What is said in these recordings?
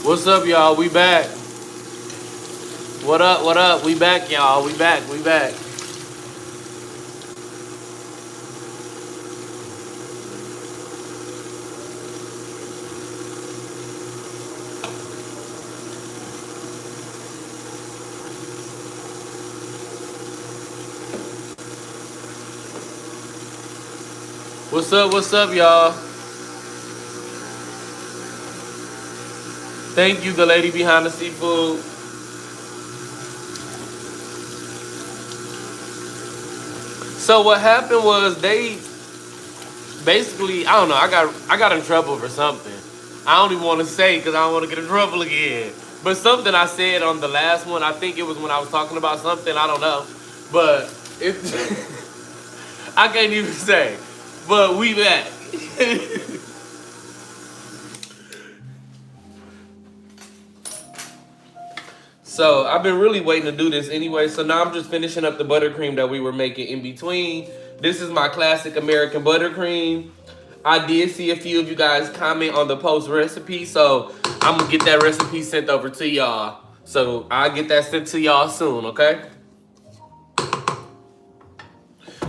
What's up, y'all? We back. What up? What up? We back, y'all. We back. We back. What's up? What's up, y'all? Thank you, the lady behind the seafood. So what happened was they basically, I don't know, I got in trouble for something. I don't even want to say because I don't want to get in trouble again. But something I said on the last one, I think it was when I was talking about something, I don't know. But it I can't even say. But we back. So I've been really waiting to do this anyway. So now I'm just finishing up the buttercream that we were making in between. This is my classic American buttercream. I did see a few of you guys comment on the post recipe, so I'm gonna get that recipe sent over to y'all. So I'll get that sent to y'all soon, okay?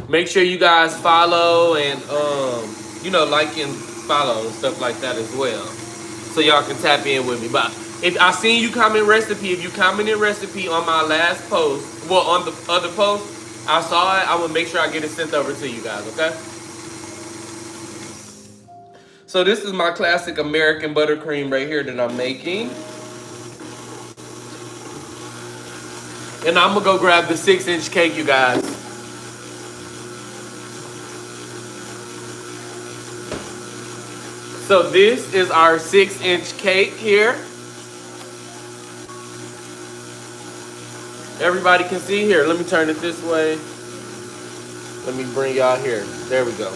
Make sure you guys follow and like and follow and stuff like that as well. So y'all can tap in with me. But if I seen you comment recipe, if you commented recipe on my last post, well on the other post, I saw it, I will make sure I get it sent over to you guys, okay? So this is my classic American buttercream right here that I'm making. And I'm gonna go grab the 6-inch cake, you guys. So this is our 6-inch cake here. Everybody can see here. Let me turn it this way. Let me bring y'all here. There we go.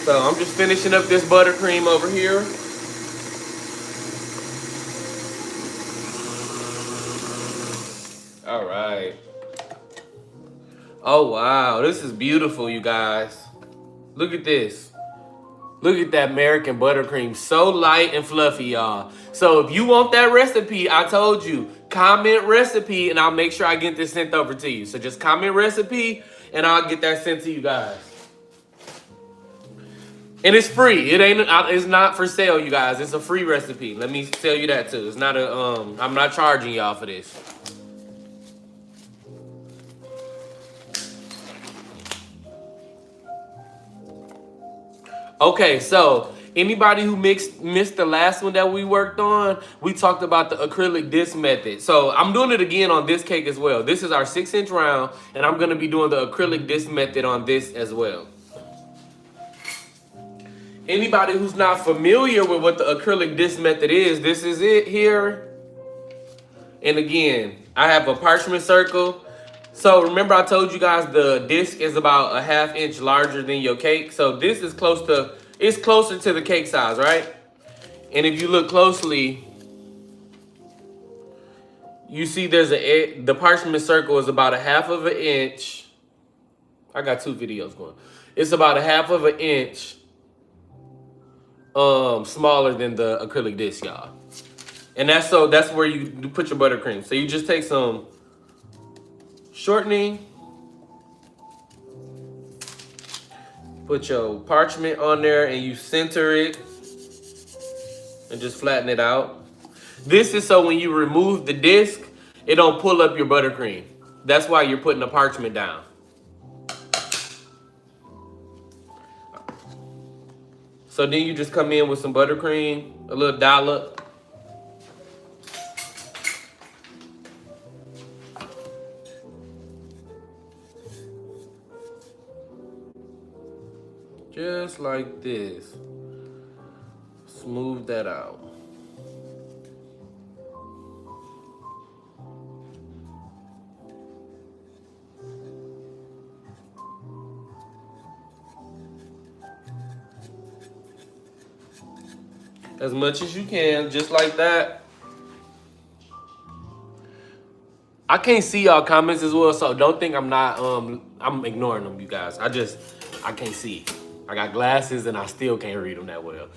So I'm just finishing up this buttercream over here. All right. Oh, wow. This is beautiful, you guys. Look at this. Look at that American buttercream. So light and fluffy, y'all. So if you want that recipe, I told you, comment recipe and I'll make sure I get this sent over to you. So just comment recipe and I'll get that sent to you guys. And it's free. It's not for sale, you guys. It's a free recipe. Let me tell you that too. It's not I'm not charging y'all for this. Okay, so anybody who missed the last one that we worked on, we talked about the acrylic disc method. So I'm doing it again on this cake as well. This is our 6-inch round, and I'm gonna be doing the acrylic disc method on this as well. Anybody who's not familiar with what the acrylic disc method is, this is it here. And again, I have a parchment circle. So remember I told you guys the disc is about a 1/2 inch larger than your cake. So this is it's closer to the cake size, right? And if you look closely, you see the parchment circle is about a 1/2 inch. I got 2 videos going. It's about a 1/2 inch smaller than the acrylic disc, y'all. And that's where you put your buttercream. So you just take some shortening Put your parchment on there and you center it and just flatten it out. This is so when you remove the disc, it don't pull up your buttercream. That's why you're putting the parchment down. So then you just come in with some buttercream, a little dollop. Just like this. Smooth that out. As much as you can, just like that. I can't see y'all comments as well, so don't think I'm not I'm ignoring them, you guys. I can't see. I got glasses and I still can't read them that well.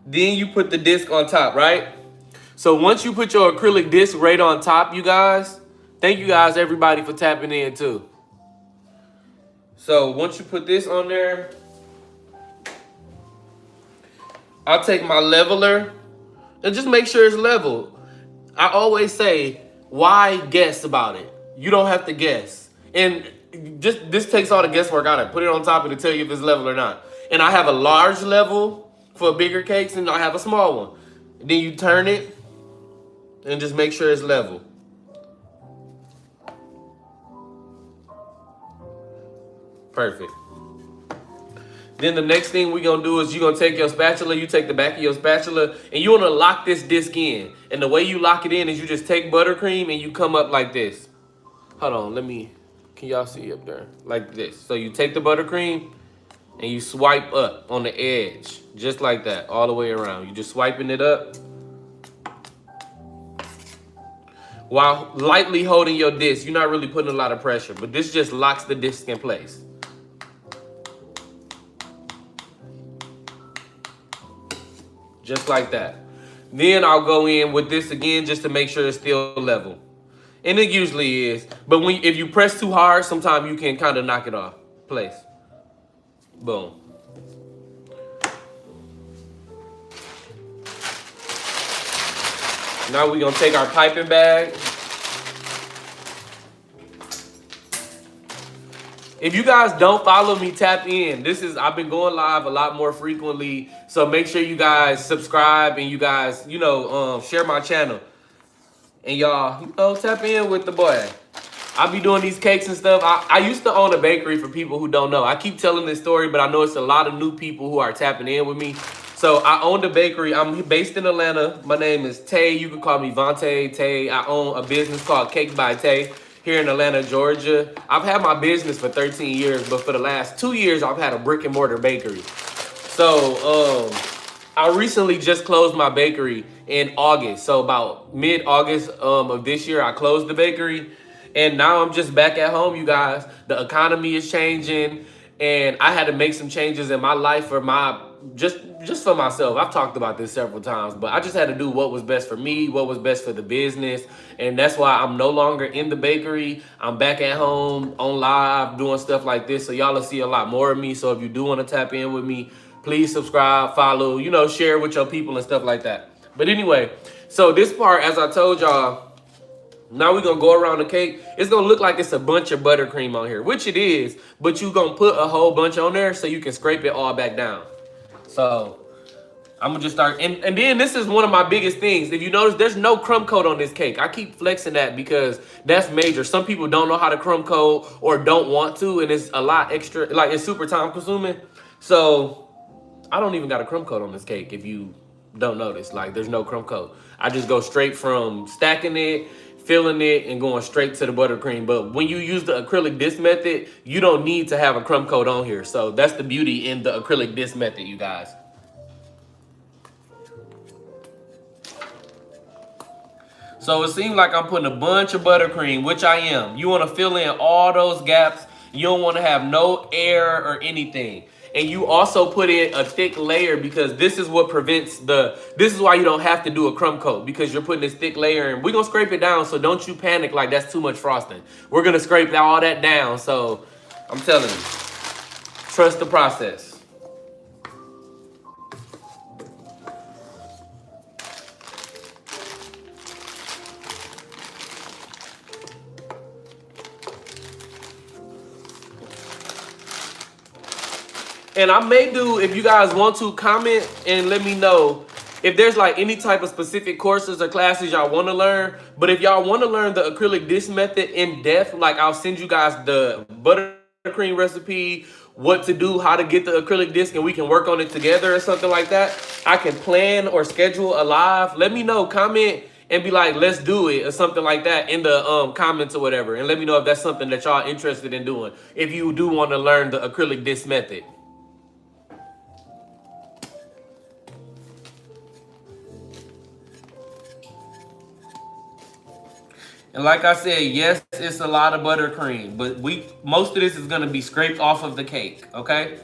Then you put the disc on top, right? So once you put your acrylic disc right on top, you guys, thank you guys, everybody, for tapping in too. So once you put this on there, I'll take my leveler and just make sure it's level. I always say, why guess about it? You don't have to guess. And just this takes all the guesswork out of it. Put it on top and it'll tell you if it's level or not. And I have a large level for bigger cakes and I have a small one. And then you turn it and just make sure it's level. Perfect. Then the next thing we're gonna do is you're gonna take your spatula, you take the back of your spatula, and you wanna lock this disc in. And the way you lock it in is you just take buttercream and you come up like this. Hold on, can y'all see up there? Like this. So you take the buttercream and you swipe up on the edge, just like that, all the way around. You just swiping it up while lightly holding your disc. You're not really putting a lot of pressure, but this just locks the disc in place. Just like that. Then I'll go in with this again just to make sure it's still level. And it usually is. But if you press too hard, sometimes you can kind of knock it off place. Boom. Now we're going to take our piping bag. If you guys don't follow me, tap in. I've been going live a lot more frequently. So make sure you guys subscribe and you guys, share my channel. And y'all, tap in with the boy. I be doing these cakes and stuff. I used to own a bakery for people who don't know. I keep telling this story, but I know it's a lot of new people who are tapping in with me. So I owned a bakery. I'm based in Atlanta. My name is Tay. You can call me Vontae Tay. I own a business called Cak'd by Tay here in Atlanta, Georgia. I've had my business for 13 years, but for the last 2 years, I've had a brick and mortar bakery. So I recently just closed my bakery in August. So about mid-August of this year, I closed the bakery. And now I'm just back at home, you guys. The economy is changing. And I had to make some changes in my life for just for myself. I've talked about this several times, but I just had to do what was best for me, what was best for the business. And that's why I'm no longer in the bakery. I'm back at home on live doing stuff like this. So y'all will see a lot more of me. So if you do want to tap in with me, please subscribe, follow, share with your people and stuff like that. But anyway, so this part, as I told y'all, now we're going to go around the cake. It's going to look like it's a bunch of buttercream on here, which it is, but you're going to put a whole bunch on there so you can scrape it all back down. So I'm going to just start. And then this is one of my biggest things. If you notice, there's no crumb coat on this cake. I keep flexing that because that's major. Some people don't know how to crumb coat or don't want to, and it's a lot extra, like it's super time consuming. So I don't even got a crumb coat on this cake if you don't notice. Like there's no crumb coat. I just go straight from stacking it, filling it, and going straight to the buttercream. But when you use the acrylic disc method, you don't need to have a crumb coat on here. So that's the beauty in the acrylic disc method, you guys. So it seems like I'm putting a bunch of buttercream, which I am. You want to fill in all those gaps. You don't want to have no air or anything. And you also put in a thick layer because this is what prevents this is why you don't have to do a crumb coat, because you're putting this thick layer and we're going to scrape it down. So don't you panic like that's too much frosting. We're going to scrape all that down. So I'm telling you. Trust the process. And I may do, if you guys want to, comment and let me know if there's like any type of specific courses or classes y'all want to learn. But if y'all want to learn the acrylic disc method in depth, like I'll send you guys the buttercream recipe, what to do, how to get the acrylic disc, and we can work on it together or something like that. I can plan or schedule a live. Let me know, comment and be like, let's do it or something like that in the comments or whatever. And let me know if that's something that y'all interested in doing. If you do want to learn the acrylic disc method. And like I said, yes, it's a lot of buttercream, but most of this is gonna be scraped off of the cake, okay?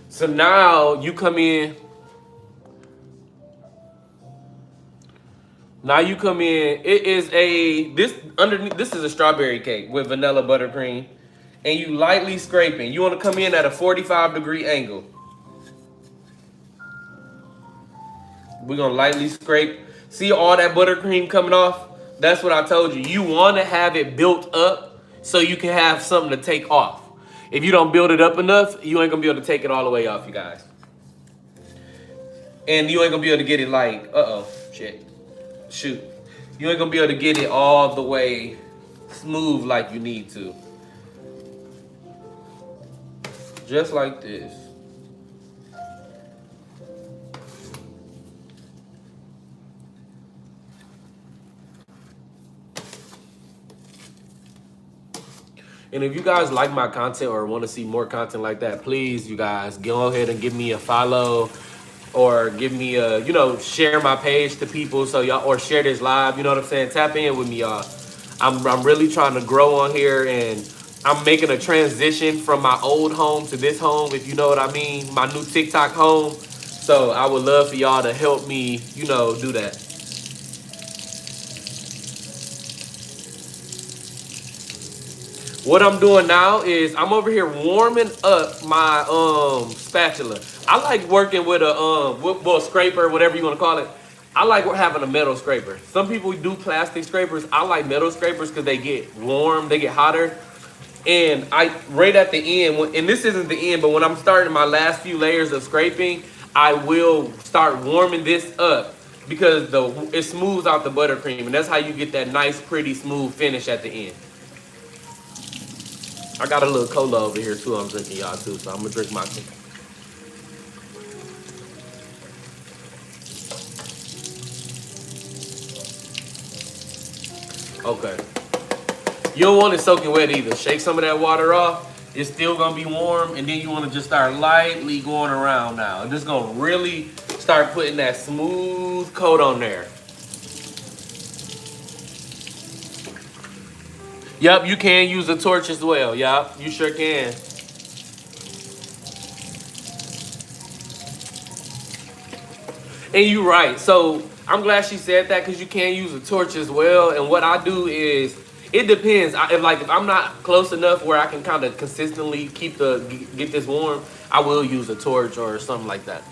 So now you come in. Now you come in. It is this is a strawberry cake with vanilla buttercream, and you lightly scraping. You want to come in at a 45-degree angle. We're gonna lightly scrape. See all that buttercream coming off? That's what I told you. You want to have it built up so you can have something to take off. If you don't build it up enough, you ain't gonna be able to take it all the way off, you guys. And you ain't gonna be able to get it like, shoot. You ain't gonna be able to get it all the way smooth like you need to. Just like this. And if you guys like my content or want to see more content like that, please, you guys, go ahead and give me a follow or give me a, share my page to people so y'all, or share this live, you know what I'm saying? Tap in with me, y'all. I'm really trying to grow on here, and I'm making a transition from my old home to this home, if you know what I mean, my new TikTok home. So I would love for y'all to help me, do that. What I'm doing now is I'm over here warming up my spatula. I like working with a scraper, whatever you want to call it. I like having a metal scraper. Some people do plastic scrapers. I like metal scrapers because they get warm, they get hotter. And right at the end, and this isn't the end, but when I'm starting my last few layers of scraping, I will start warming this up because it smooths out the buttercream, and that's how you get that nice, pretty, smooth finish at the end. I got a little cola over here too I'm drinking, y'all, too, so I'm gonna drink my tea. Okay. You don't want it soaking wet either. Shake some of that water off. It's still gonna be warm, and then you wanna just start lightly going around now. And just gonna really start putting that smooth coat on there. Yep, you can use a torch as well. Yep, you sure can. And you're right. So I'm glad she said that because you can use a torch as well. And what I do is, it depends. If I'm not close enough where I can kind of consistently get this warm, I will use a torch or something like that.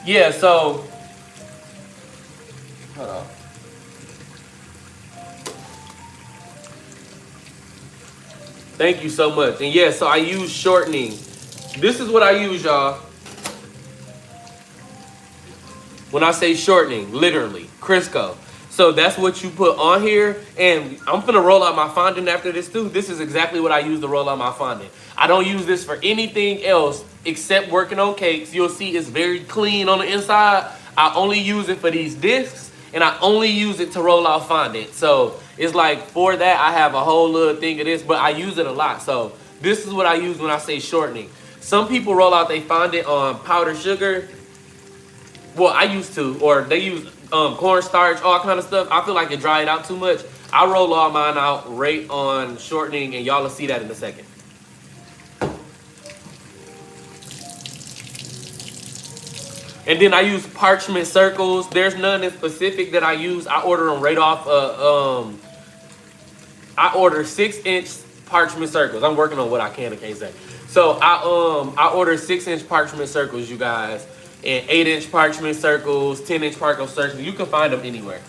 Yeah. So hold on. Thank you so much. And yeah, so I use shortening. This is what I use, y'all. When I say shortening, literally, Crisco. So that's what you put on here. And I'm gonna roll out my fondant after this too. This is exactly what I use to roll out my fondant. I don't use this for anything else except working on cakes. You'll see it's very clean on the inside. I only use it for these discs, and I only use it to roll out fondant. So it's like for that, I have a whole little thing of this, but I use it a lot. So this is what I use when I say shortening. Some people roll out their fondant on powdered sugar. Well, I used to, or they use cornstarch, all kind of stuff. I feel like it dried out too much. I roll all mine out right on shortening, and y'all will see that in a second. And then I use parchment circles. There's none in specific that I use. I order them right off. I order 6-inch parchment circles. I'm working on what I can and can't say. So I order 6-inch parchment circles, you guys, and 8-inch parchment circles, 10-inch parchment circles. You can find them anywhere.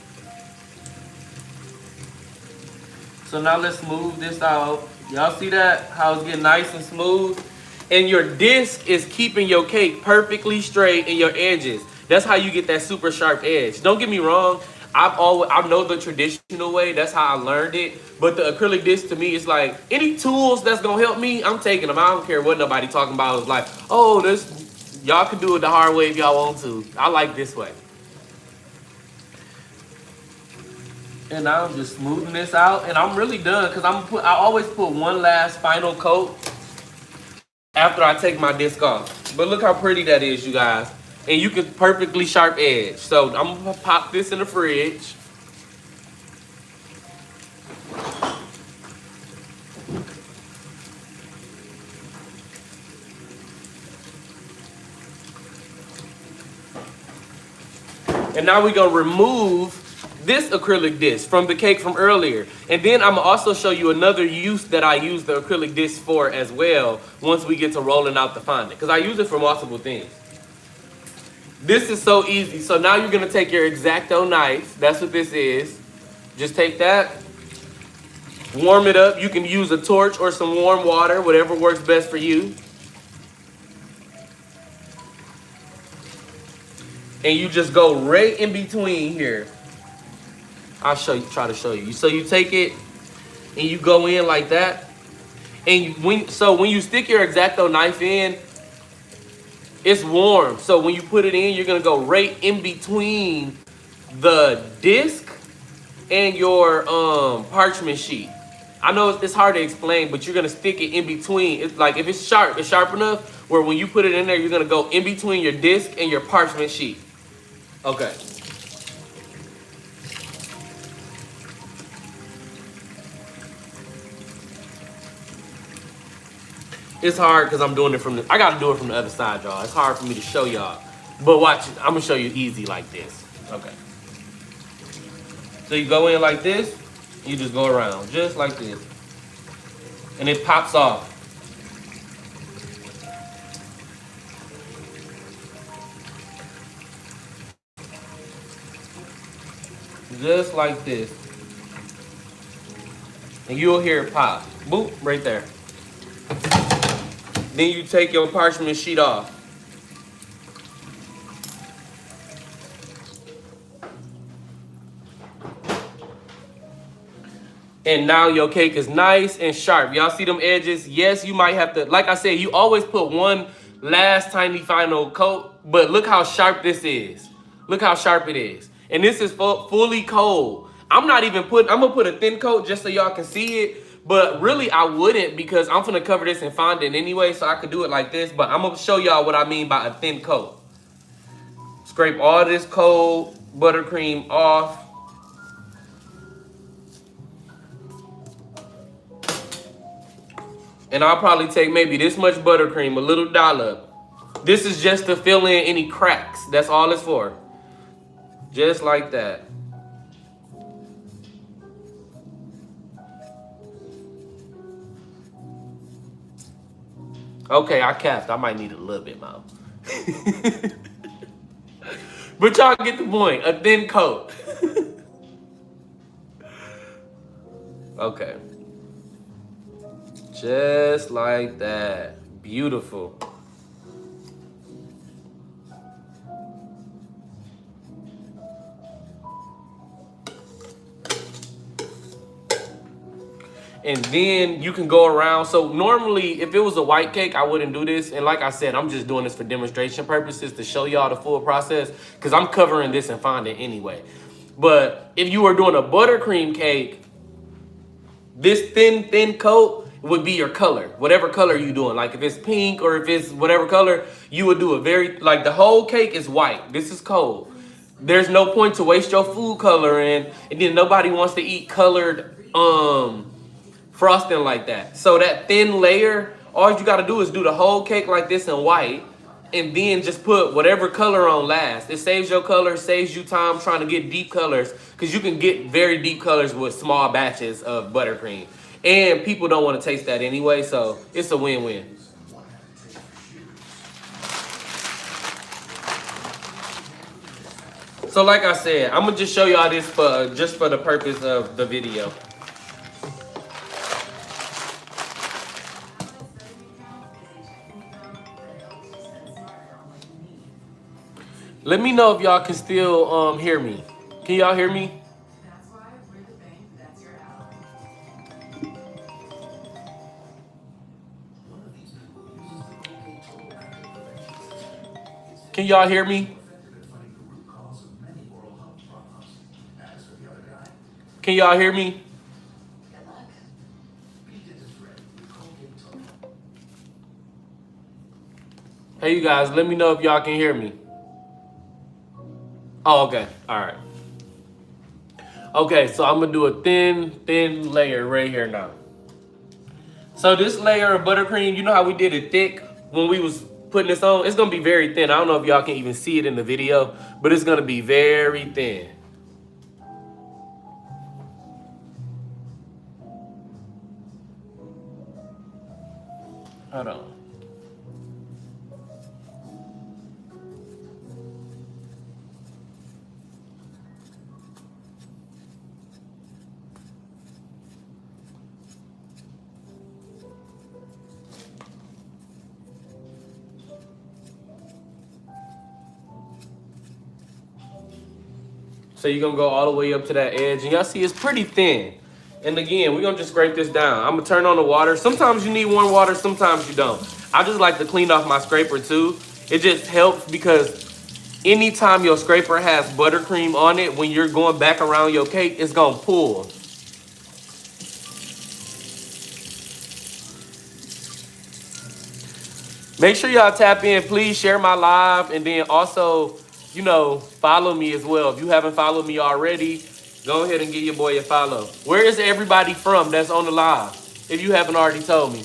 So now let's smooth this out. Y'all see that? How it's getting nice and smooth? And your disc is keeping your cake perfectly straight in your edges. That's how you get that super sharp edge. Don't get me wrong. I know the traditional way. That's how I learned it. But the acrylic disc to me is like any tools that's gonna help me, I'm taking them. I don't care what nobody talking about. It's like, oh, this y'all can do it the hard way if y'all want to. I like this way. And now I'm just smoothing this out, and I'm really done because I always put one last final coat after I take my disc off. But look how pretty that is, you guys. And you can perfectly sharp edge. So I'm gonna pop this in the fridge. And now we're gonna remove this acrylic disc from the cake from earlier. And then I'm gonna also show you another use that I use the acrylic disc for as well once we get to rolling out the fondant. Because I use it for multiple things. This is so easy. So now you're gonna take your X-Acto knife. That's what this is. Just take that, warm it up. You can use a torch or some warm water, whatever works best for you. And you just go right in between here. I'll try to show you. So you take it and you go in like that. And when you stick your X-Acto knife in, it's warm. So when you put it in, you're gonna go right in between the disc and your parchment sheet. I know it's hard to explain, but you're gonna stick it in between. It's like if it's sharp enough where when you put it in there, you're gonna go in between your disc and your parchment sheet. Okay. It's hard because I'm doing it I gotta do it from the other side, y'all. It's hard for me to show y'all. But watch it. I'm gonna show you easy like this. Okay. So you go in like this, you just go around, just like this. And it pops off. Just like this. And you'll hear it pop. Boop, right there. Then you take your parchment sheet off. And now your cake is nice and sharp. Y'all see them edges? Yes, you might have to, like I said, you always put one last tiny final coat, but look how sharp this is. Look how sharp it is. And this is fully cold. I'm gonna put a thin coat just so y'all can see it. But really, I wouldn't because I'm gonna cover this in fondant anyway, so I could do it like this. But I'm gonna show y'all what I mean by a thin coat. Scrape all this cold buttercream off. And I'll probably take maybe this much buttercream, a little dollop. This is just to fill in any cracks. That's all it's for. Just like that. Okay, I capped. I might need a little bit more. But y'all get the point. A thin coat. Okay. Just like that. Beautiful. And then you can go around. So normally, if it was a white cake, I wouldn't do this. And like I said, I'm just doing this for demonstration purposes to show y'all the full process because I'm covering this in fondant anyway. But if you were doing a buttercream cake, this thin coat would be your color, whatever color you're doing. Like if it's pink or if it's whatever color, you would do like the whole cake is white. This is cold. There's no point to waste your food coloring, and then nobody wants to eat colored frosting like that. So that thin layer, all you gotta do is do the whole cake like this in white, and then just put whatever color on last. It saves your color, saves you time trying to get deep colors, because you can get very deep colors with small batches of buttercream. And people don't want to taste that anyway, so it's a win-win. So like I said, I'm gonna just show y'all this for the purpose of the video. Let me know if y'all can still hear me. Can y'all hear me? Can y'all hear me? Can y'all hear me? Hey, you guys, let me know if y'all can hear me. Oh, okay. All right. Okay, so I'm going to do a thin layer right here now. So this layer of buttercream, you know how we did it thick when we was putting this on? It's going to be very thin. I don't know if y'all can even see it in the video, but it's going to be very thin. Hold on. So you're going to go all the way up to that edge. And y'all see it's pretty thin. And again, we're going to just scrape this down. I'm going to turn on the water. Sometimes you need warm water. Sometimes you don't. I just like to clean off my scraper too. It just helps because anytime your scraper has buttercream on it, when you're going back around your cake, it's going to pull. Make sure y'all tap in. Please share my live. And then also, you know, follow me as well. If you haven't followed me already, go ahead and give your boy a follow. Where is everybody from that's on the live? If you haven't already told me.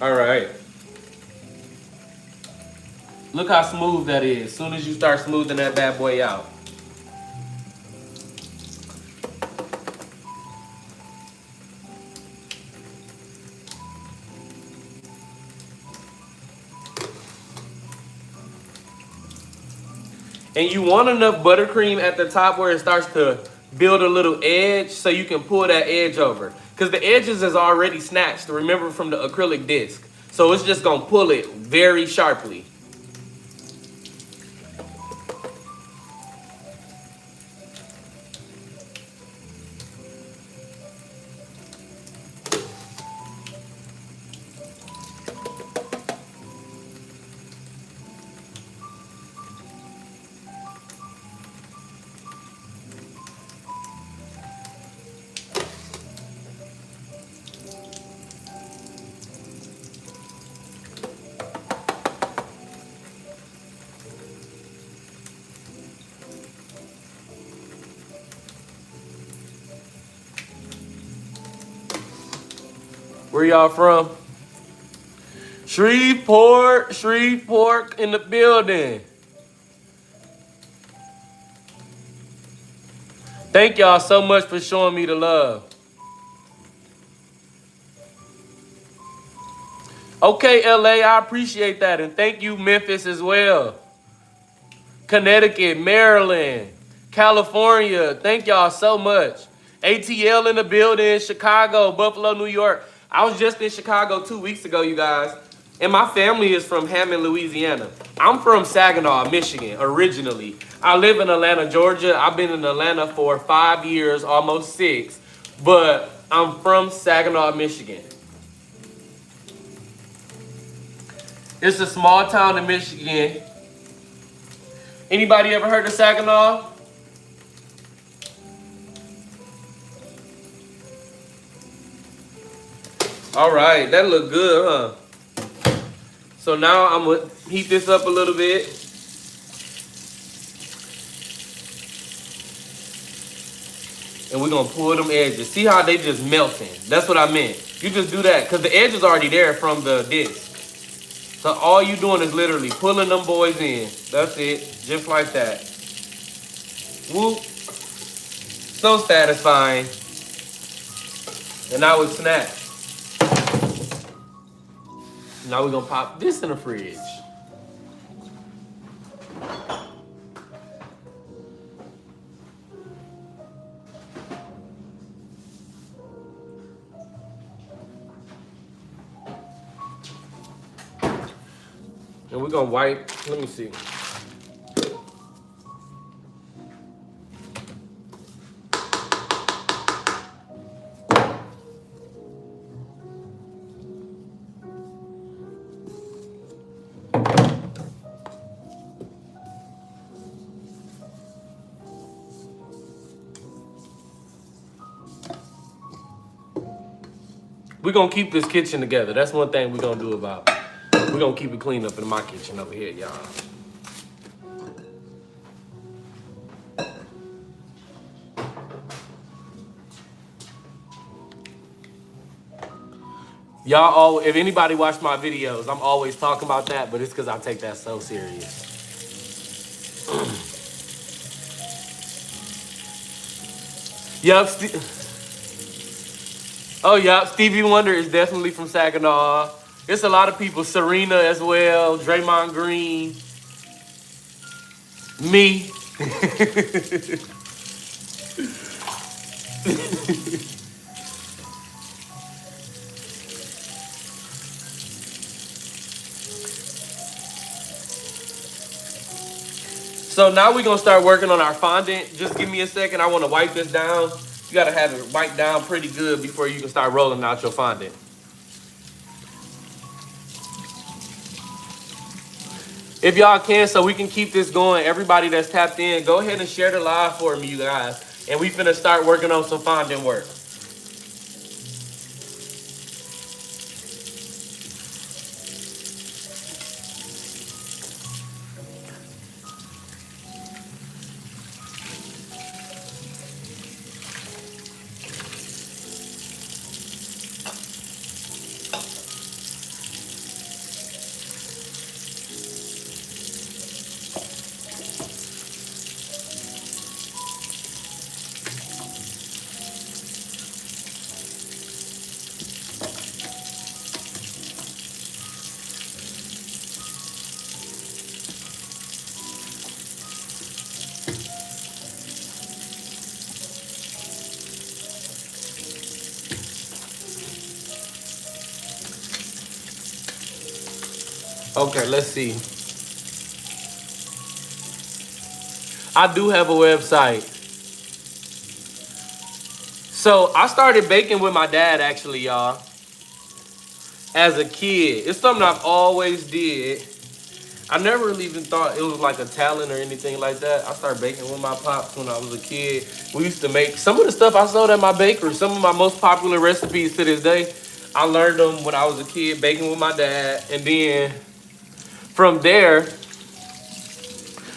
All right. Look how smooth that is. As soon as you start smoothing that bad boy out. And you want enough buttercream at the top where it starts to build a little edge so you can pull that edge over. Because the edges is already snatched, remember, from the acrylic disc. So it's just going to pull it very sharply. Where y'all from? Shreveport in the building. Thank y'all so much for showing me the love. Okay, LA, I appreciate that. And thank you, Memphis, as well. Connecticut, Maryland, California. Thank y'all so much. ATL in the building, Chicago, Buffalo, New York. I was just in Chicago 2 weeks ago, you guys. And my family is from Hammond, Louisiana. I'm from Saginaw, Michigan, originally. I live in Atlanta, Georgia. I've been in Atlanta for 5 years, almost 6. But I'm from Saginaw, Michigan. It's a small town in Michigan. Anybody ever heard of Saginaw? All right, that look good, huh? So now I'm gonna heat this up a little bit. And we're gonna pull them edges. See how they just melting? That's what I meant. You just do that because the edge is already there from the disc. So all you doing is literally pulling them boys in. That's it, just like that. Whoop. So satisfying. And now it's snapped. Now we're gonna pop this in the fridge. And we're gonna wipe, let me see. We're gonna keep this kitchen together. That's one thing we're gonna do about it. We're gonna keep it clean up in my kitchen over here, y'all. Y'all, if anybody watch my videos, I'm always talking about that, but it's because I take that so serious. Yup. Oh, yup. Stevie Wonder is definitely from Saginaw. It's a lot of people. Serena as well. Draymond Green. Me. So now we're going to start working on our fondant. Just give me a second. I want to wipe this down. You got to have it wiped down pretty good before you can start rolling out your fondant. If y'all can, so we can keep this going, everybody that's tapped in, go ahead and share the live for me, you guys. And we finna start working on some fondant work. Okay, let's see. I do have a website. So I started baking with my dad, actually, y'all. As a kid. It's something I've always did. I never really even thought it was like a talent or anything like that. I started baking with my pops when I was a kid. We used to make some of the stuff I sold at my bakery. Some of my most popular recipes to this day, I learned them when I was a kid, baking with my dad. And then from there,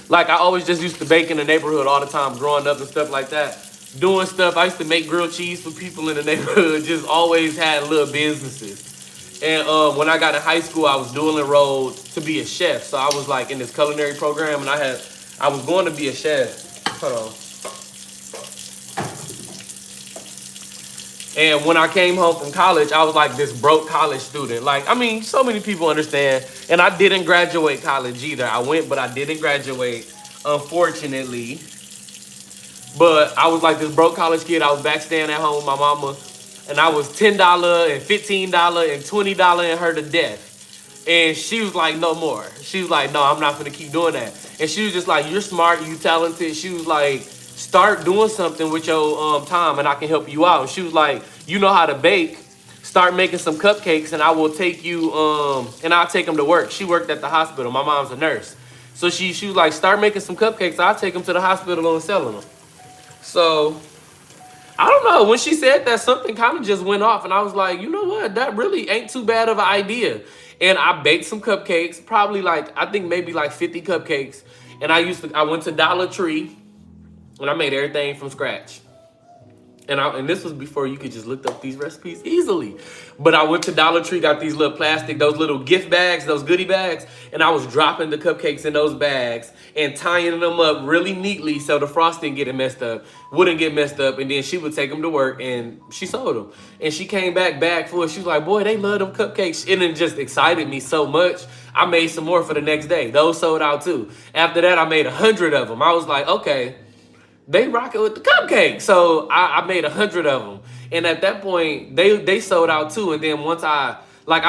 like I always just used to bake in the neighborhood all the time, growing up and stuff like that. Doing stuff, I used to make grilled cheese for people in the neighborhood, just always had little businesses. And when I got in high school, I was dual enrolled to be a chef. So I was like in this culinary program and I was going to be a chef. Hold on. And when I came home from college, I was like this broke college student. Like, I mean, so many people understand. And I didn't graduate college either. I went, but I didn't graduate, unfortunately. But I was like this broke college kid. I was back staying at home with my mama. And I was $10 and $15 and $20 in her to death. And she was like, no more. She was like, no, I'm not going to keep doing that. And she was just like, you're smart, you talented. She was like, start doing something with your time and I can help you out. And she was like, you know how to bake. Start making some cupcakes and I will take you, and I'll take them to work. She worked at the hospital. My mom's a nurse. So she was like, start making some cupcakes. I'll take them to the hospital and selling them. So I don't know. When she said that, something kind of just went off. And I was like, you know what? That really ain't too bad of an idea. And I baked some cupcakes, probably like, I think maybe like 50 cupcakes. And I went to Dollar Tree and I made everything from scratch. And this was before you could just look up these recipes easily. But I went to Dollar Tree, got these little plastic, those little gift bags, those goodie bags, and I was dropping the cupcakes in those bags and tying them up really neatly so the frosting wouldn't get messed up, and then she would take them to work and she sold them. And she came back bag full. She was like, boy, they love them cupcakes. And it just excited me so much. I made some more for the next day. Those sold out too. After that, I made 100 of them. I was like, okay, they rock it with the cupcakes. So I made 100 of them. And at that point, they sold out too. And then once I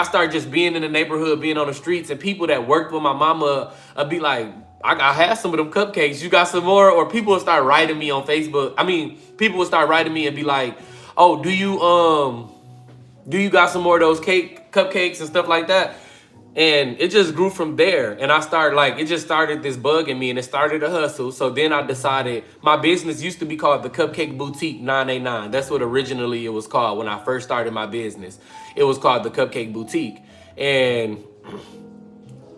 started just being in the neighborhood, being on the streets, and people that worked with my mama be like, I had some of them cupcakes. You got some more? Or people would start writing me on Facebook. I mean, people would start writing me and be like, oh, do you got some more of those cupcakes and stuff like that? And it just grew from there. And I started it just started this bug in me, and it started a hustle. So then I decided, my business used to be called the Cupcake Boutique 989. That's what originally it was called when I first started my business. It was called the Cupcake Boutique. And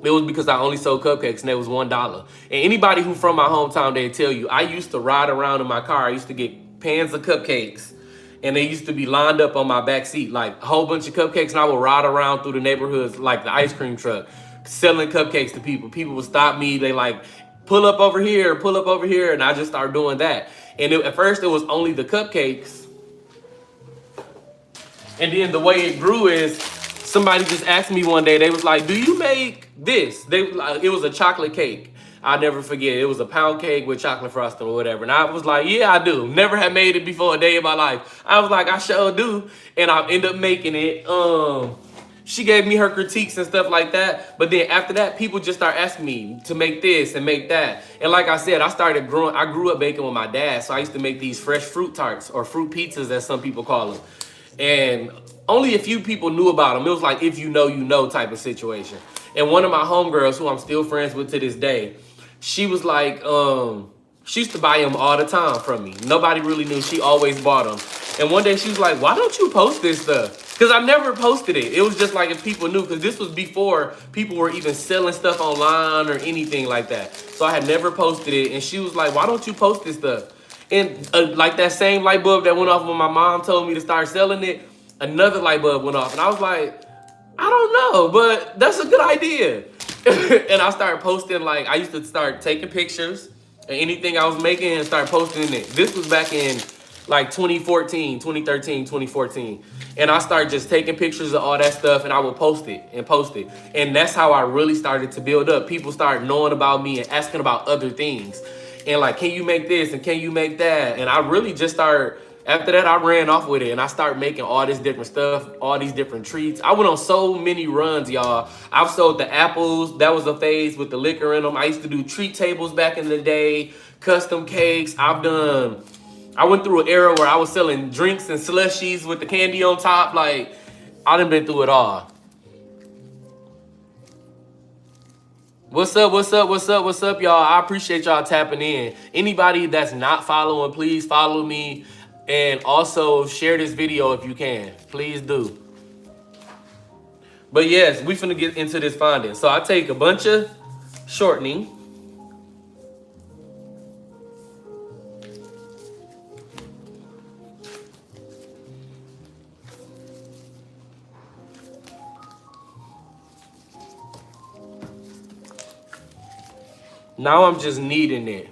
it was because I only sold cupcakes, and it was $1. And anybody who from my hometown, they tell you, I used to ride around in my car. I used to get pans of cupcakes, and they used to be lined up on my back seat, like a whole bunch of cupcakes, and I would ride around through the neighborhoods like the ice cream truck, selling cupcakes to people. People would stop me. They like, pull up over here, and I just started doing that. And at first, it was only the cupcakes. And then the way it grew is, somebody just asked me one day, they was like, do you make this? It was a chocolate cake. I'll never forget. It was a pound cake with chocolate frosting or whatever. And I was like, yeah, I do. Never had made it before a day in my life. I was like, I sure do. And I ended up making it. She gave me her critiques and stuff like that. But then after that, people just start asking me to make this and make that. And like I said, I grew up baking with my dad. So I used to make these fresh fruit tarts, or fruit pizzas as some people call them. And only a few people knew about them. It was like, if you know type of situation. And one of my homegirls, who I'm still friends with to this day, she was like, she used to buy them all the time from me. Nobody really knew. She always bought them. And one day she was like, why don't you post this stuff? Because I never posted it. It was just like if people knew, because this was before people were even selling stuff online or anything like that. So I had never posted it. And she was like, why don't you post this stuff? And like that same light bulb that went off when my mom told me to start selling it, another light bulb went off. And I was like, I don't know, but that's a good idea. And I started posting, I used to start taking pictures of anything I was making and start posting it. This was back in 2013, 2014. And I started just taking pictures of all that stuff, and I would post it. And that's how I really started to build up. People started knowing about me and asking about other things. And can you make this and can you make that? And I really just started, after that, I ran off with it, and I started making all this different stuff, all these different treats. I went on so many runs, y'all. I've sold the apples. That was a phase with the liquor in them. I used to do treat tables back in the day, custom cakes. I went through an era where I was selling drinks and slushies with the candy on top. I done been through it all. What's up, y'all? I appreciate y'all tapping in. Anybody that's not following, please follow me. And also share this video if you can. Please do. But yes, we finna get into this fondant. So I take a bunch of shortening. Now I'm just kneading it.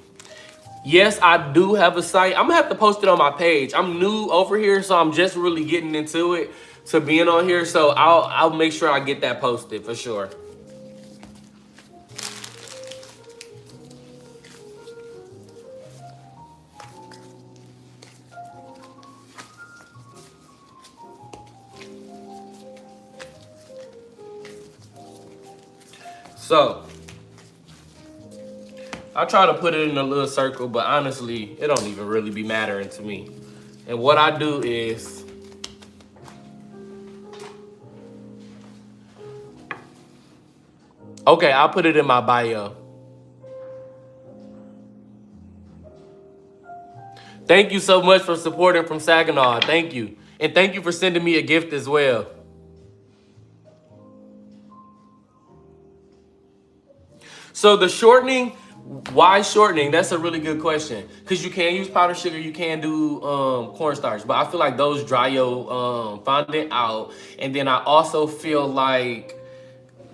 Yes, I do have a site. I'm gonna have to post it on my page. I'm new over here, so I'm just really getting into it, to being on here. So I'll make sure I get that posted for sure. So I try to put it in a little circle, but honestly, it don't even really be mattering to me. And what I do is, okay, I'll put it in my bio. Thank you so much for supporting from Saginaw. Thank you. And thank you for sending me a gift as well. So the shortening, Why shortening? That's a really good question. Because you can use powdered sugar, you can do cornstarch, but I feel like those dry your fondant out. And then I also feel like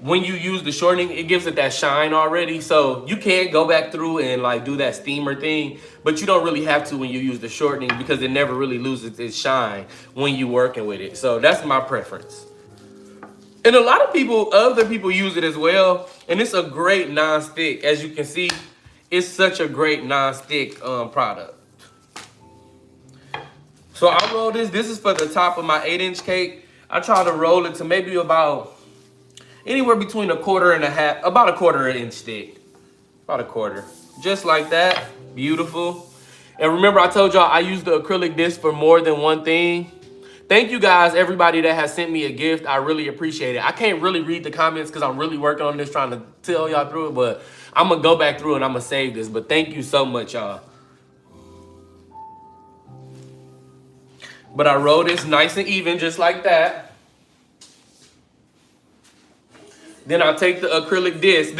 when you use the shortening, it gives it that shine already. So you can go back through and like do that steamer thing, but you don't really have to when you use the shortening because it never really loses its shine when you working with it. So that's my preference. And a lot of people, other people use it as well. And it's a great non-stick. As you can see, it's such a great non-stick product. So I roll this. This is for the top of my 8-inch cake. I try to roll it to maybe about anywhere between a quarter and a half, about a quarter-inch thick. About a quarter. Just like that. Beautiful. And remember I told y'all I use the acrylic disc for more than one thing. Thank you guys, everybody that has sent me a gift. I really appreciate it. I can't really read the comments because I'm really working on this, trying to tell y'all through it, but I'm going to go back through and I'm going to save this. But thank you so much, y'all. But I roll this nice and even just like that. Then I'll take the acrylic disc.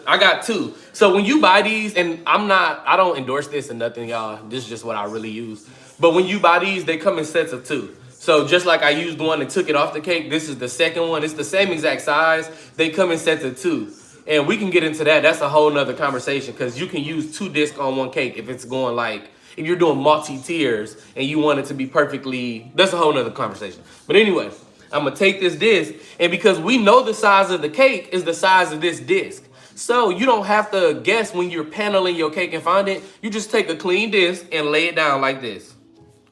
I got two. So when you buy these, and I don't endorse this or nothing, y'all. This is just what I really use. But when you buy these, they come in sets of 2. So just like I used one and took it off the cake, this is the second one. It's the same exact size. They come in sets of 2. And we can get into that. That's a whole nother conversation because you can use 2 discs on one cake if it's going like, if you're doing multi-tiers and you want it to be perfectly, that's a whole nother conversation. But anyway, I'm gonna take this disc, and because we know the size of the cake is the size of this disc. So you don't have to guess when you're paneling your cake and fondant. You just take a clean disc and lay it down like this.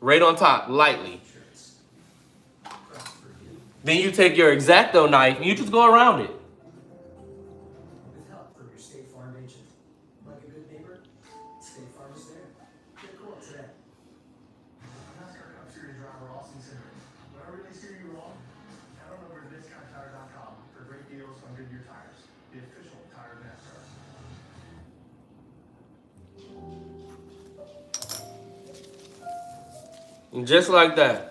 Right on top, lightly. Then you take your X-Acto knife and you just go around it. With help from your State Farm agent. Like a good neighbor, State Farm is there. Get cool today. NASCAR Cup Series driver Austin Cindric. Whatever they steer you wrong, head on over to discounttire.com for great deals on Goodyear tires, the official tire of NASCAR. And just like that.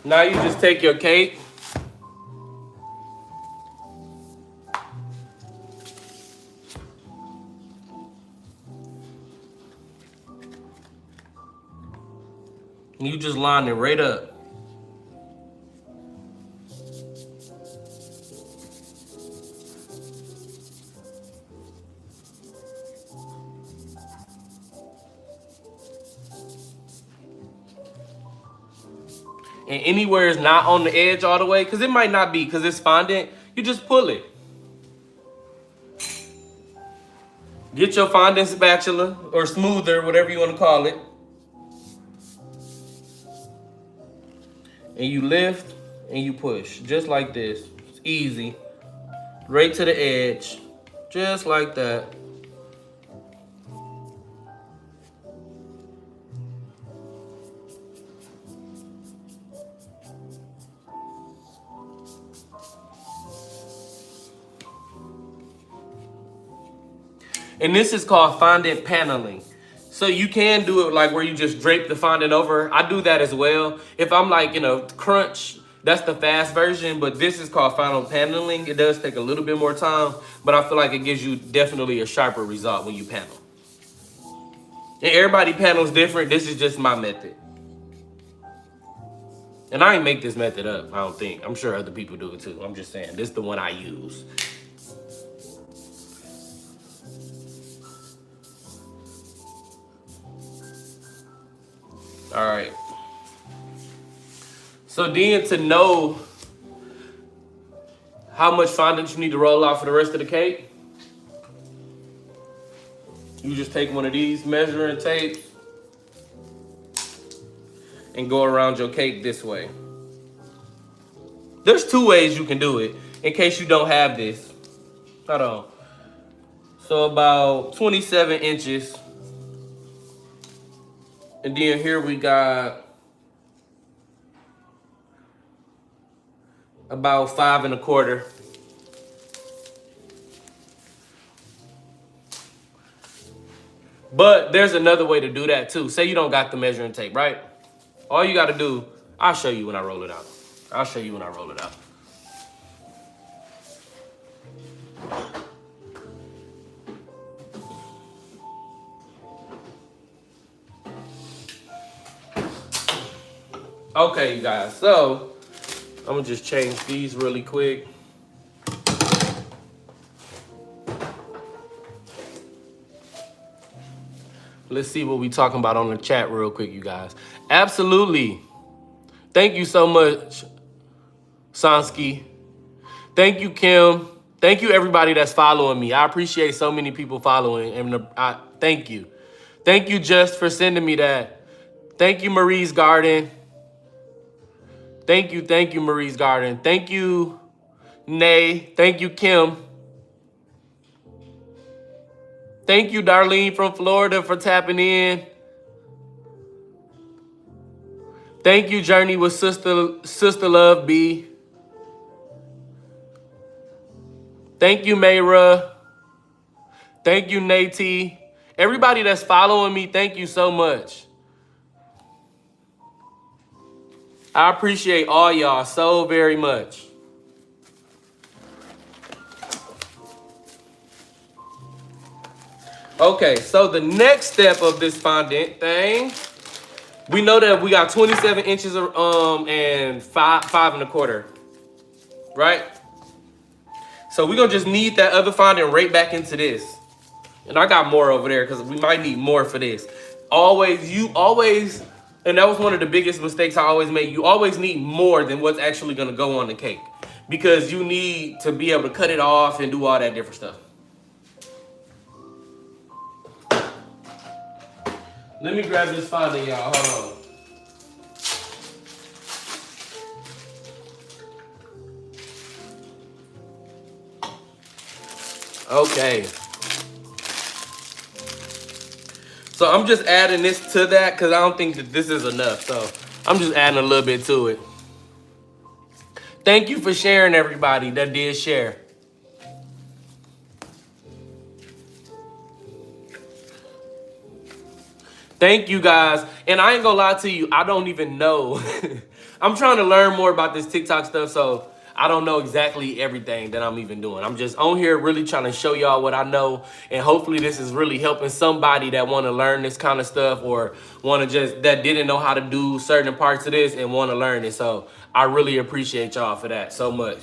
Now you just take your cake. And you just line it right up. And anywhere is not on the edge all the way, because it might not be, because it's fondant, you just pull it. Get your fondant spatula, or smoother, whatever you want to call it. And you lift, and you push, just like this. It's easy. Right to the edge, just like that. And this is called fondant paneling. So you can do it like where you just drape the fondant over. I do that as well. If I'm like, crunch, that's the fast version, but this is called fondant paneling. It does take a little bit more time, but I feel like it gives you definitely a sharper result when you panel. And everybody panels different. This is just my method. And I ain't make this method up, I don't think. I'm sure other people do it too. I'm just saying, this is the one I use. All right. So then to know how much fondant you need to roll out for the rest of the cake, you just take one of these measuring tapes and go around your cake this way. There's 2 ways you can do it in case you don't have this. Hold on. So about 27 inches. And then here we got about 5 1/4. But there's another way to do that too. Say you don't got the measuring tape, right? All you got to do, I'll show you when I roll it out. I'll show you when I roll it out. Okay, you guys, so I'm gonna just change these really quick. Let's see what we talking about on the chat real quick, you guys. Absolutely. Thank you so much, Sansky. Thank you, Kim. Thank you, everybody that's following me. I appreciate so many people following, and thank you. Thank you, Just, for sending me that. Thank you, Marie's Garden. Thank you, Marie's Garden. Thank you, Nay. Thank you, Kim. Thank you, Darlene from Florida, for tapping in. Thank you, Journey with Sister Love B. Thank you, Mayra. Thank you, Nate. Everybody that's following me, thank you so much. I appreciate all y'all so very much. Okay, so the next step of this fondant thing, we know that we got 27 inches and five and a quarter, right? So we're gonna just knead that other fondant right back into this. And I got more over there because we might need more for this. You always, and that was one of the biggest mistakes I always make, you always need more than what's actually gonna go on the cake. Because you need to be able to cut it off and do all that different stuff. Let me grab this fondant, y'all, hold on. Okay. So I'm just adding this to that because I don't think that this is enough. So I'm just adding a little bit to it. Thank you for sharing, everybody that did share. Thank you, guys. And I ain't gonna lie to you, I don't even know. I'm trying to learn more about this TikTok stuff, so I don't know exactly everything that I'm even doing. I'm just on here really trying to show y'all what I know, and hopefully this is really helping somebody that want to learn this kind of stuff or that didn't know how to do certain parts of this and want to learn it. So I really appreciate y'all for that so much.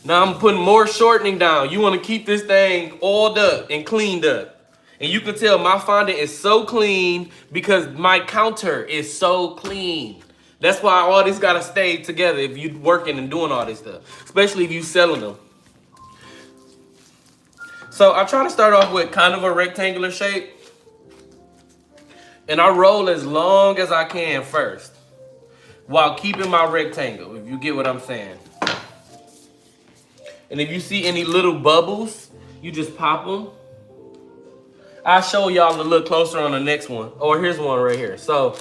Now I'm putting more shortening down. You want to keep this thing oiled up and cleaned up. And you can tell my fondant is so clean because my counter is so clean. That's why all this got to stay together if you're working and doing all this stuff, especially if you're selling them. So I try to start off with kind of a rectangular shape. And I roll as long as I can first while keeping my rectangle, if you get what I'm saying. And if you see any little bubbles, you just pop them. I'll show y'all a little closer on the next one. Or here's one right here. So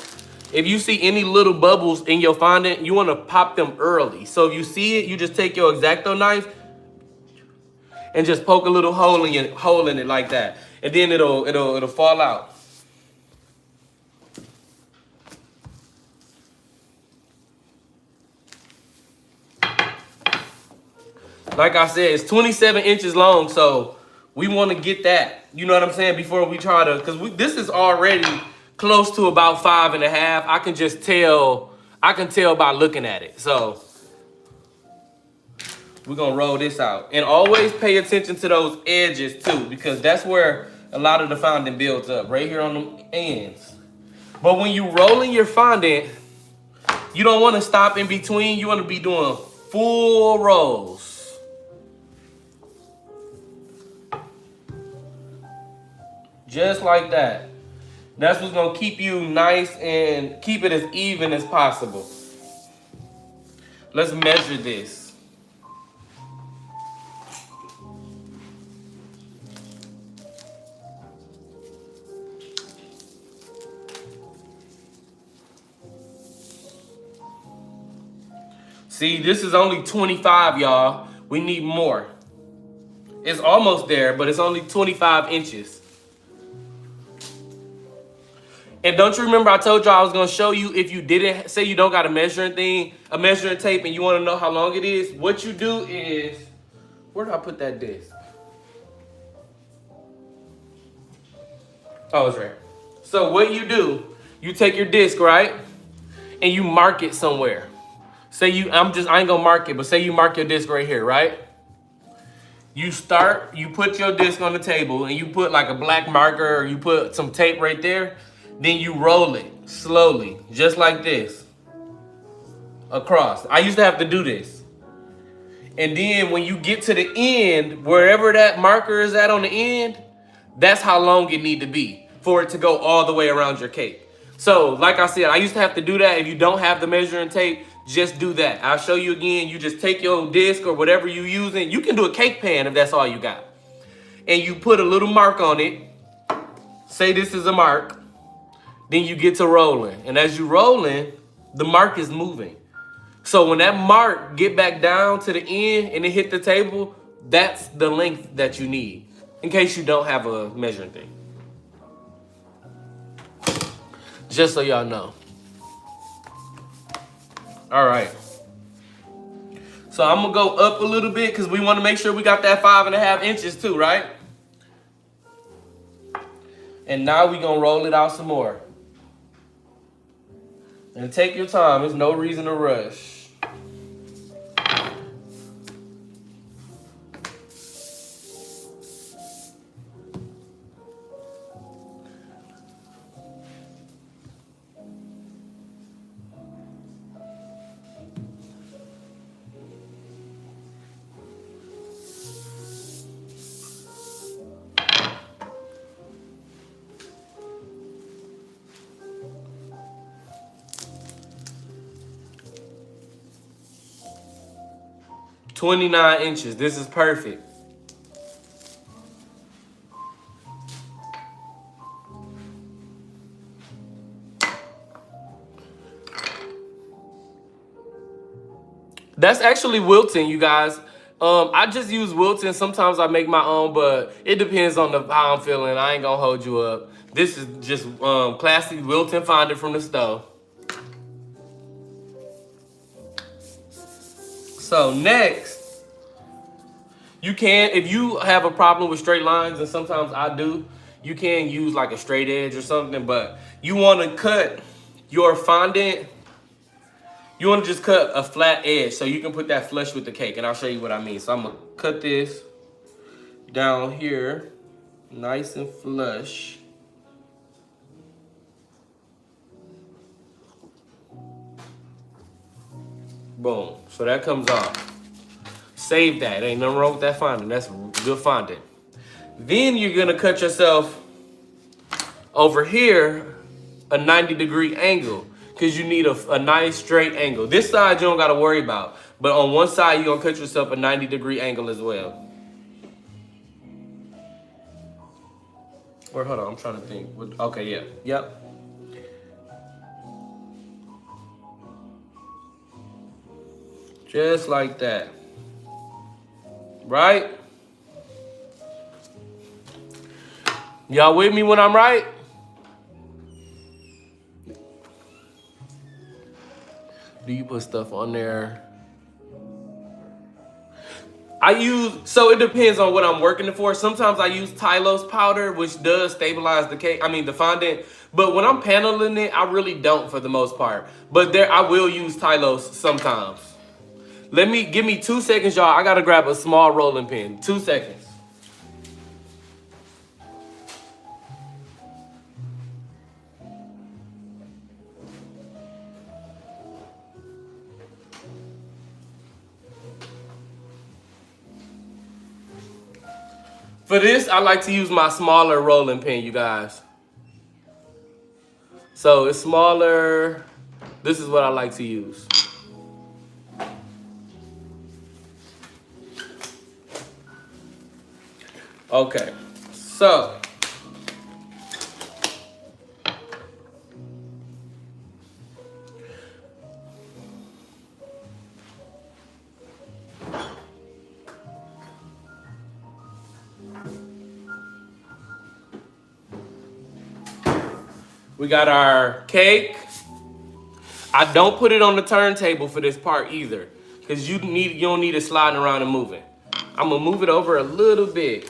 if you see any little bubbles in your fondant, you want to pop them early. So if you see it, you just take your X-Acto knife and just poke a little hole in it like that. And then it'll fall out. Like I said, it's 27 inches long, so we want to get that. You know what I'm saying? Before we try to, because this is already close to about 5.5. I can just tell. I can tell by looking at it. So we're gonna roll this out, and always pay attention to those edges too, because that's where a lot of the fondant builds up, right here on the ends. But when you rolling your fondant, you don't want to stop in between. You want to be doing full rolls. Just like that. That's what's gonna keep you nice and keep it as even as possible. Let's measure this. See, this is only 25, y'all. We need more. It's almost there, but it's only 25 inches. And don't you remember I told y'all I was gonna show you if you didn't, say you don't got a measuring tape and you wanna know how long it is, what you do is, where did I put that disc? Oh, it's right. So what you do, you take your disc, right? And you mark it somewhere. Say you, I ain't gonna mark it, but say you mark your disc right here, right? You put your disc on the table and you put like a black marker or you put some tape right there. Then you roll it slowly, just like this, across. I used to have to do this. And then when you get to the end, wherever that marker is at on the end, that's how long it need to be for it to go all the way around your cake. So like I said, I used to have to do that. If you don't have the measuring tape, just do that. I'll show you again. You just take your disc or whatever you're using. You can do a cake pan if that's all you got. And you put a little mark on it. Say this is a mark. Then you get to rolling. And as you rolling, the mark is moving. So when that mark get back down to the end and it hit the table, that's the length that you need. In case you don't have a measuring thing. Just so y'all know. All right. So I'm gonna go up a little bit because we want to make sure we got that 5.5 inches too, right? And now we gonna roll it out some more. And take your time. There's no reason to rush. "29 inches. This is perfect. That's actually Wilton, you guys. I just use Wilton. Sometimes I make my own, but it depends on how I'm feeling. I ain't gonna hold you up. This is just classic Wilton, find it from the stove. So next, you can, if you have a problem with straight lines, and sometimes I do, you can use like a straight edge or something, but you want to cut your fondant. You want to just cut a flat edge so you can put that flush with the cake, and I'll show you what I mean. So I'm gonna cut this down here, nice and flush. Boom. So that comes off. Save that. Ain't nothing wrong with that fondant. That's good fondant. Then you're gonna cut yourself over here a 90-degree angle because you need a nice straight angle. This side you don't gotta worry about, but on one side you're gonna cut yourself a 90-degree angle as well. Or hold on, I'm trying to think. Okay, yeah, yep. Just like that. Right? Y'all with me when I'm right? Do you put stuff on there? So it depends on what I'm working for. Sometimes I use Tylose powder, which does stabilize the fondant. But when I'm paneling it, I really don't for the most part. But I will use Tylose sometimes. Give me 2 seconds, y'all. I gotta grab a small rolling pin. 2 seconds. For this, I like to use my smaller rolling pin, you guys. So it's smaller. This is what I like to use. Okay, so We got our cake. I don't put it on the turntable for this part either, because you don't need it sliding around and moving. I'm gonna move it over a little bit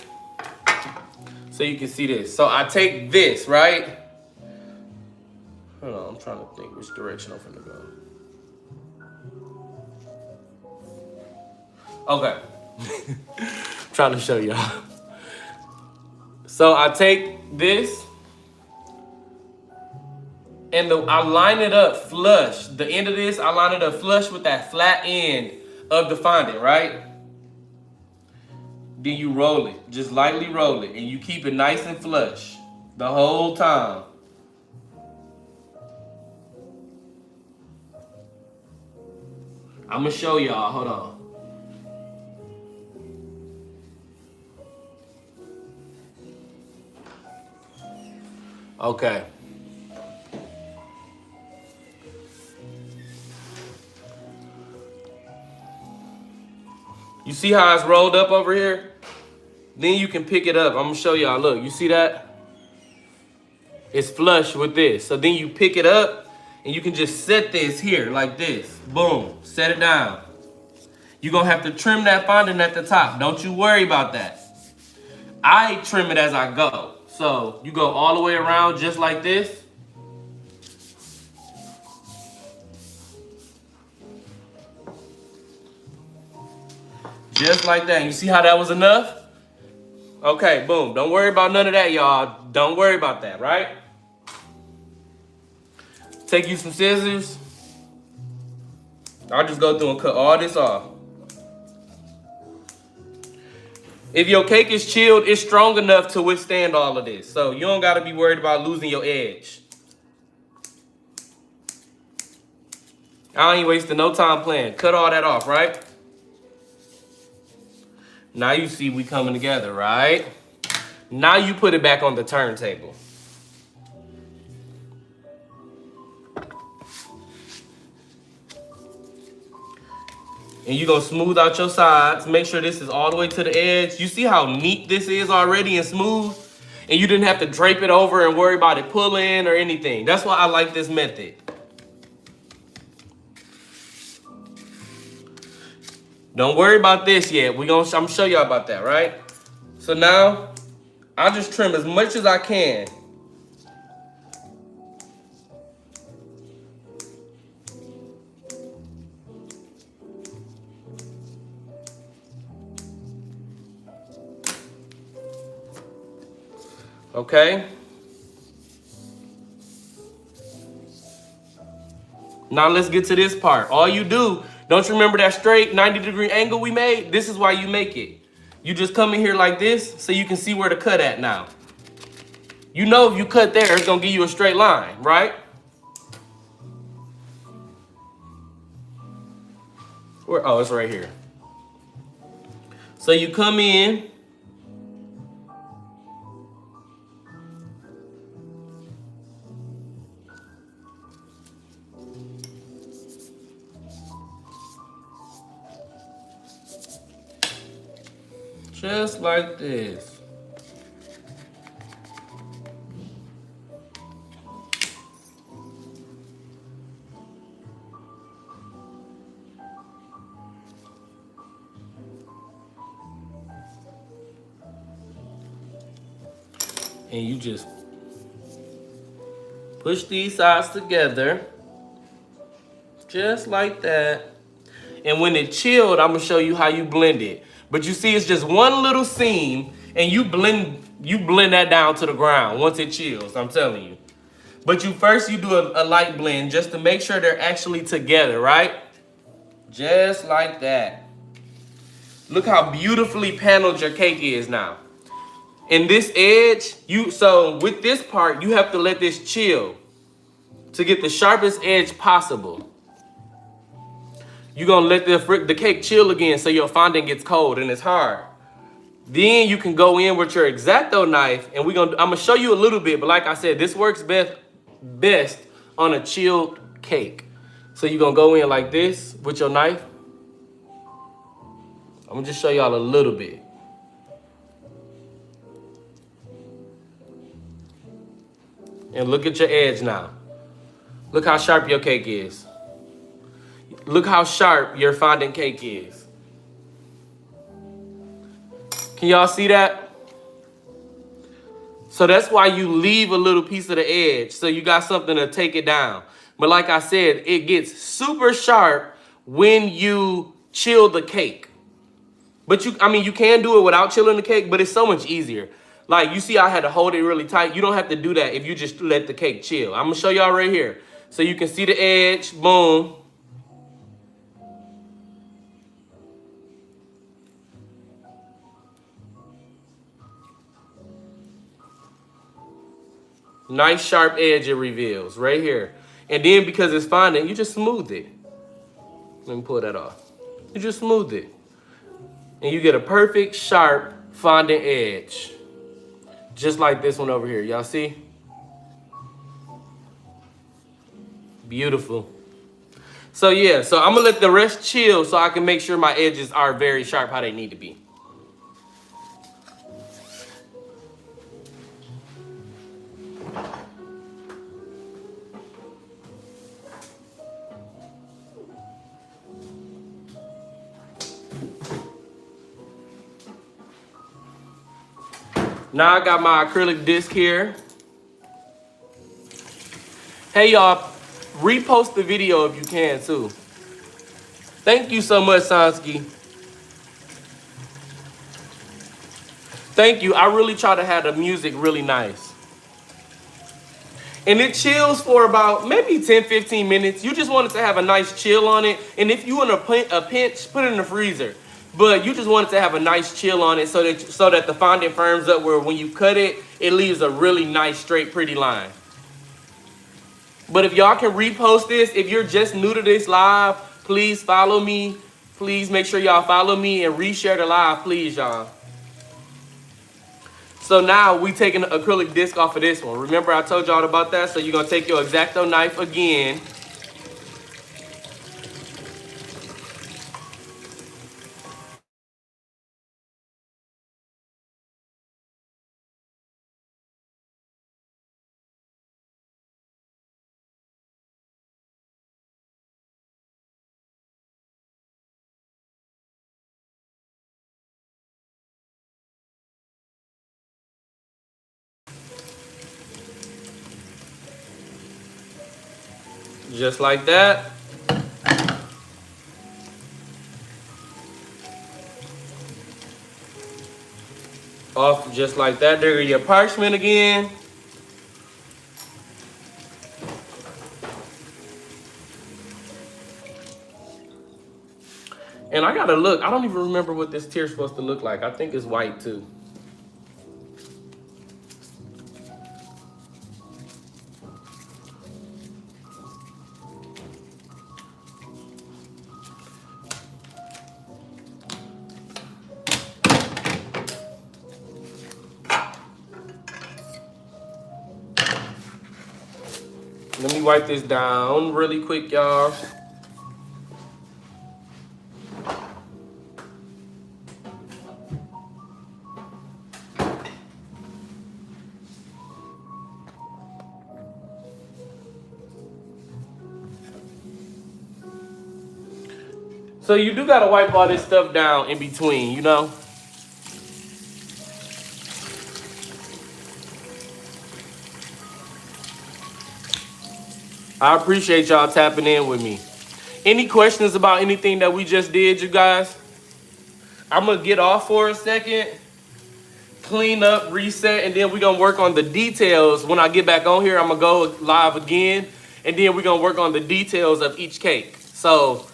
so you can see this. So I take this, right? Hold on, I'm trying to think which direction I'm gonna go. Okay. Trying to show y'all. So I take this and I line it up flush. The end of this, I line it up flush with that flat end of the fondant, right? Then you roll it, just lightly roll it, and you keep it nice and flush the whole time. I'm gonna show y'all, hold on. Okay. You see how it's rolled up over here? Then you can pick it up. I'm gonna show y'all, look, you see that? It's flush with this. So then you pick it up and you can just set this here like this. Boom, set it down. You're gonna have to trim that fondant at the top. Don't you worry about that. I trim it as I go. So you go all the way around just like this. Just like that. You see how that was enough? Okay, boom. Don't worry about none of that, y'all. Don't worry about that, right? Take you some scissors. I'll just go through and cut all this off. If your cake is chilled, it's strong enough to withstand all of this. So you don't gotta be worried about losing your edge. I ain't wasting no time playing. Cut all that off, right? Now you see we coming together, right? Now you put it back on the turntable. And you're gonna smooth out your sides. Make sure this is all the way to the edge. You see how neat this is already and smooth? And you didn't have to drape it over and worry about it pulling or anything. That's why I like this method. Don't worry about this yet. I'm gonna show y'all about that, right? So now, I'll just trim as much as I can. Okay? Now let's get to this part. All you do, don't you remember that straight 90-degree angle we made? This is why you make it. You just come in here like this so you can see where to cut at now. You know if you cut there, it's gonna give you a straight line, right? Oh, it's right here. So you come in. Just like this. And you just push these sides together. Just like that. And when it chilled, I'm gonna show you how you blend it. But you see, it's just one little seam, and you blend that down to the ground once it chills, I'm telling you. But first you do a light blend just to make sure they're actually together, right? Just like that. Look how beautifully paneled your cake is now. And this edge, so with this part, you have to let this chill to get the sharpest edge possible. You're gonna let the cake chill again so your fondant gets cold and it's hard. Then you can go in with your X-Acto knife, and I'm gonna show you a little bit, but like I said, this works best on a chilled cake. So you're gonna go in like this with your knife. I'm gonna just show y'all a little bit. And look at your edge now. Look how sharp your cake is. Look how sharp your fondant cake is. Can y'all see that? So that's why you leave a little piece of the edge, so you got something to take it down. But like I said, it gets super sharp when you chill the cake. But you can do it without chilling the cake, but it's so much easier. Like, you see I had to hold it really tight. You don't have to do that if you just let the cake chill. I'm gonna show y'all right here. So you can see the edge, boom. Nice sharp edge it reveals right here. And then because it's fondant, you just smooth it. Let me pull that off. You just smooth it. And you get a perfect sharp fondant edge. Just like this one over here. Y'all see? Beautiful. So yeah, so I'm gonna let the rest chill so I can make sure my edges are very sharp how they need to be. Now I got my acrylic disc here. Hey y'all, repost the video if you can too. Thank you so much, Sansky. Thank you. I really try to have the music really nice. And it chills for about maybe 10, 15 minutes. You just want it to have a nice chill on it. And if you want a pinch, put it in the freezer. But you just want it to have a nice chill on it so that the fondant firms up where when you cut it, it leaves a really nice, straight, pretty line. But if y'all can repost this, if you're just new to this live, please follow me. Please make sure y'all follow me and reshare the live, please, y'all. So now we taking the acrylic disc off of this one. Remember I told y'all about that? So you're going to take your X-Acto knife again. Just like that. Off just like that. There your parchment again. And I gotta look. I don't even remember what this tier's supposed to look like. I think it's white too. Let me wipe this down really quick, y'all. So you do gotta wipe all this stuff down in between, you know? I appreciate y'all tapping in with me. Any questions about anything that we just did, you guys? I'm gonna get off for a second, clean up, reset, and then we're gonna work on the details. When I get back on here, I'm gonna go live again, and then we're gonna work on the details of each cake. So,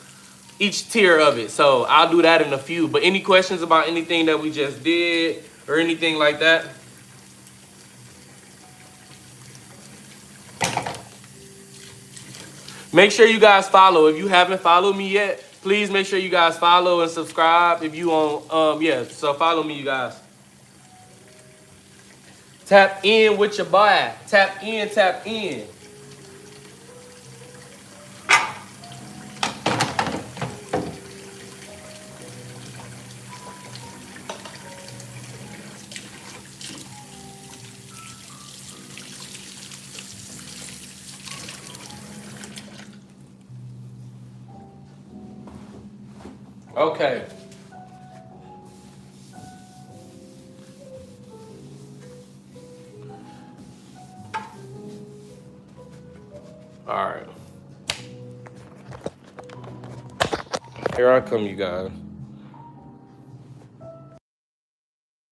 each tier of it. So, I'll do that in a few. But any questions about anything that we just did or anything like that? Make sure you guys follow. If you haven't followed me yet, please make sure you guys follow and subscribe. If you want, so follow me, you guys. Tap in with your boy. Tap in, tap in. Okay. All right. Here I come, you guys.